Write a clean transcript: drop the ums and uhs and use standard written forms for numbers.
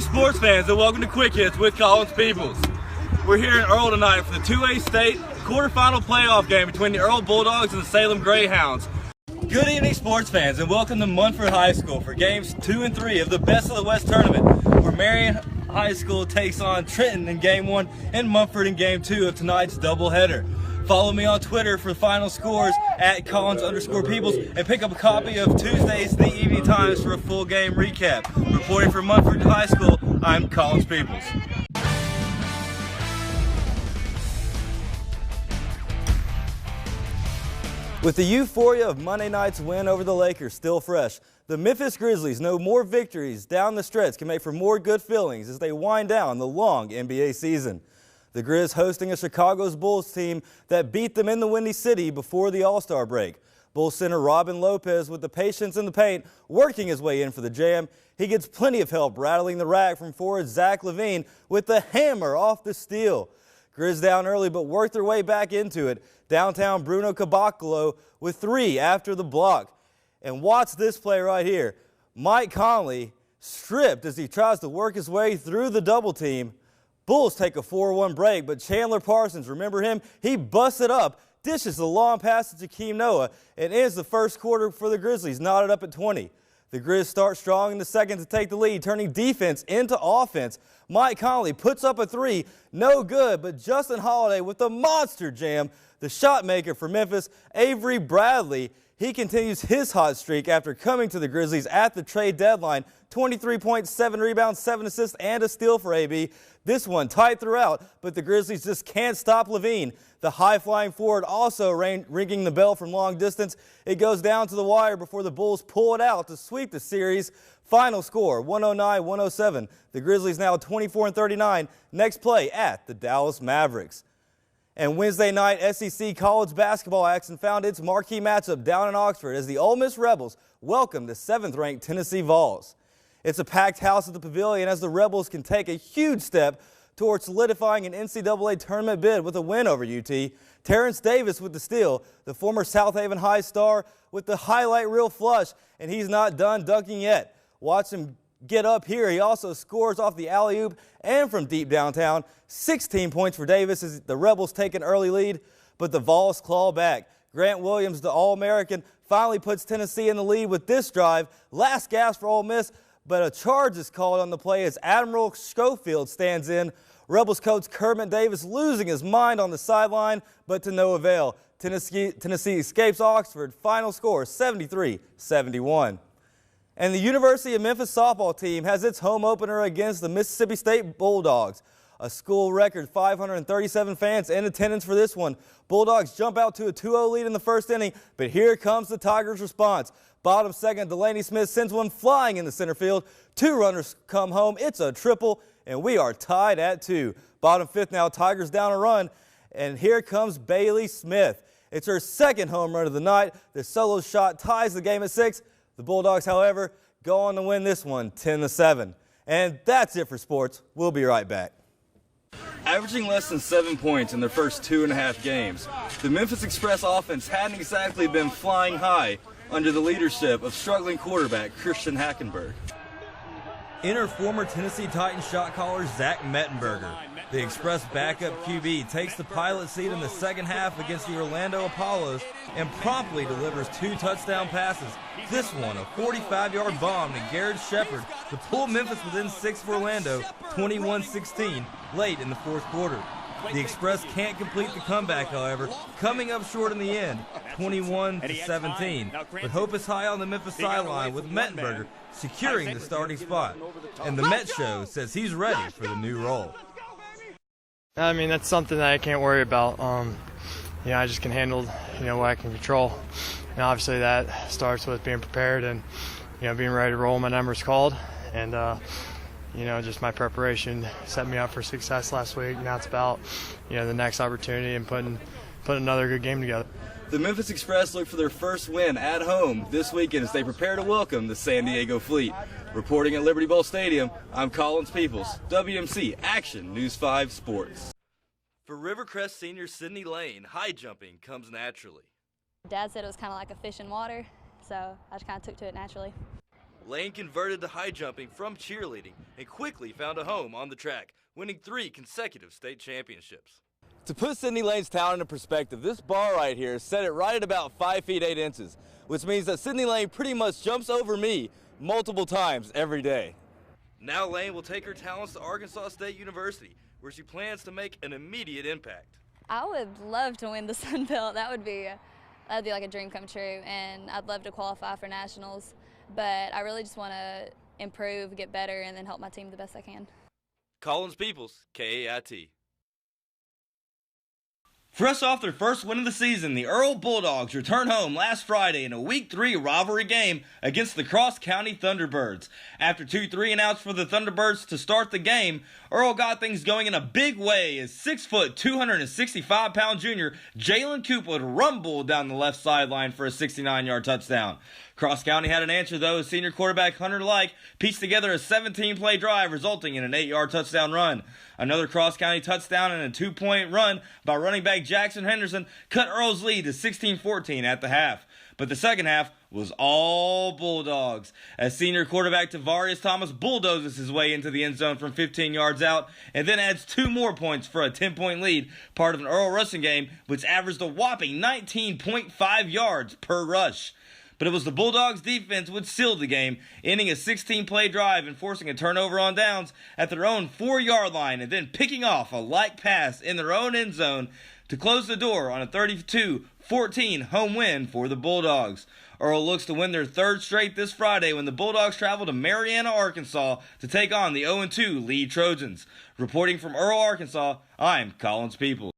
sports fans, and welcome to Quick Hits with Collins Peeples. We're here in Earl tonight for the 2A state quarterfinal playoff game between the Earl Bulldogs and the Salem Greyhounds. Good evening, sports fans, and welcome to Munford High School for games 2 and 3 of the Best of the West tournament, where Marion High School takes on Trenton in game 1 and Munford in game 2 of tonight's doubleheader. Follow me on Twitter for final scores at Collins_Peeples and pick up a copy of Tuesday's The Evening Times for a full game recap. Reporting from Munford High School, I'm Collins Peeples. With the euphoria of Monday night's win over the Lakers still fresh, the Memphis Grizzlies know more victories down the stretch can make for more good feelings as they wind down the long NBA season. The Grizz hosting a Chicago's Bulls team that beat them in the Windy City before the All-Star break. Bulls center Robin Lopez with the patience in the paint working his way in for the jam. He gets plenty of help rattling the rack from forward Zach LaVine with the hammer off the steal. Grizz down early but worked their way back into it. Downtown Bruno Caboclo with 3 after the block. And watch this play right here. Mike Conley stripped as he tries to work his way through the double team. Bulls take a 4-1 break, but Chandler Parsons, remember him? He busts it up, dishes the long pass to Jakeem Noah, and ends the first quarter for the Grizzlies, knotted up at 20. The Grizz start strong in the second to take the lead, turning defense into offense. Mike Conley puts up a 3, no good, but Justin Holiday with the monster jam. The shot maker for Memphis, Avery Bradley, he continues his hot streak after coming to the Grizzlies at the trade deadline. 23 points, 7 rebounds, 7 assists, and a steal for AB. This one tight throughout, but the Grizzlies just can't stop LaVine. The high-flying forward also ringing the bell from long distance. It goes down to the wire before the Bulls pull it out to sweep the series. Final score, 109-107. The Grizzlies now 24-39. Next play at the Dallas Mavericks. And Wednesday night, SEC college basketball action found its marquee matchup down in Oxford as the Ole Miss Rebels welcome the 7th-ranked Tennessee Vols. It's a packed house at the Pavilion as the Rebels can take a huge step towards solidifying an NCAA tournament bid with a win over UT. Terrence Davis with the steal, the former South Haven High star with the highlight reel flush, and he's not done dunking yet. Watch him get up here. He also scores off the alley-oop and from deep downtown. 16 points for Davis as the Rebels take an early lead, but the Vols claw back. Grant Williams, the All-American, finally puts Tennessee in the lead with this drive. Last gasp for Ole Miss, but a charge is called on the play as Admiral Schofield stands in. Rebels coach Kermit Davis losing his mind on the sideline, but to no avail. Tennessee escapes Oxford. Final score, 73-71. And the University of Memphis softball team has its home opener against the Mississippi State Bulldogs. A school record 537 fans in attendance for this one. Bulldogs jump out to a 2-0 lead in the first inning, but here comes the Tigers' response. Bottom second, Delaney Smith sends one flying in the center field. 2 runners come home. It's a triple, and we are tied at 2. Bottom fifth now, Tigers down a run, and here comes Bailey Smith. It's her second home run of the night. The solo shot ties the game at 6. The Bulldogs, however, go on to win this one 10-7. And that's it for sports. We'll be right back. Averaging less than 7 points in their first 2.5 games, the Memphis Express offense hadn't exactly been flying high under the leadership of struggling quarterback Christian Hackenberg. Enter former Tennessee Titans shot caller Zach Mettenberger. The Express backup QB takes the pilot seat in the second half against the Orlando Apollos and promptly delivers 2 touchdown passes. This one, a 45-yard bomb to Garrett Shepard to pull Memphis within 6 for Orlando, 21-16, late in the fourth quarter. The Express can't complete the comeback, however, coming up short in the end, 21-17. But hope is high on the Memphis sideline with Mettenberger securing the starting spot. And the Met Show says he's ready for the new role. I mean, that's something that I can't worry about. I just can handle, what I can control. And obviously that starts with being prepared and, being ready to roll when my number's called. And, just my preparation set me up for success last week. Now it's about, the next opportunity and putting another good game together. The Memphis Express look for their first win at home this weekend as they prepare to welcome the San Diego Fleet. Reporting at Liberty Bowl Stadium, I'm Collins Peeples, WMC Action News 5 Sports. For Rivercrest senior Sydney Lane, high jumping comes naturally. Dad said it was kind of like a fish in water, so I just kind of took to it naturally. Lane converted to high jumping from cheerleading and quickly found a home on the track, winning 3 consecutive state championships. To put Sydney Lane's talent into perspective, this bar right here is set at right at about 5 feet 8 inches, which means that Sydney Lane pretty much jumps over me multiple times every day. Now Lane will take her talents to Arkansas State University, where she plans to make an immediate impact. I would love to win the Sun Belt. That'd be like a dream come true, and I'd love to qualify for nationals. But I really just want to improve, get better, and then help my team the best I can. Collins Peeples, KAIT. Fresh off their first win of the season, the Earl Bulldogs returned home last Friday in a Week 3 rivalry game against the Cross County Thunderbirds. After 2 3-and-outs for the Thunderbirds to start the game, Earl got things going in a big way as 6-foot, 265-pound junior Jalen Coop rumbled down the left sideline for a 69-yard touchdown. Cross County had an answer, though, as senior quarterback Hunter Like pieced together a 17-play drive, resulting in an 8-yard touchdown run. Another Cross County touchdown and a 2-point run by running back Jackson Henderson cut Earl's lead to 16-14 at the half. But the second half was all Bulldogs, as senior quarterback Tavarius Thomas bulldozes his way into the end zone from 15 yards out and then adds 2 more points for a 10-point lead, part of an Earl rushing game which averaged a whopping 19.5 yards per rush. But it was the Bulldogs' defense which sealed the game, ending a 16-play drive and forcing a turnover on downs at their own 4-yard line and then picking off a light pass in their own end zone to close the door on a 32-14 home win for the Bulldogs. Earl looks to win their 3rd straight this Friday when the Bulldogs travel to Marianna, Arkansas to take on the 0-2 Lee Trojans. Reporting from Earl, Arkansas, I'm Collins Peeples.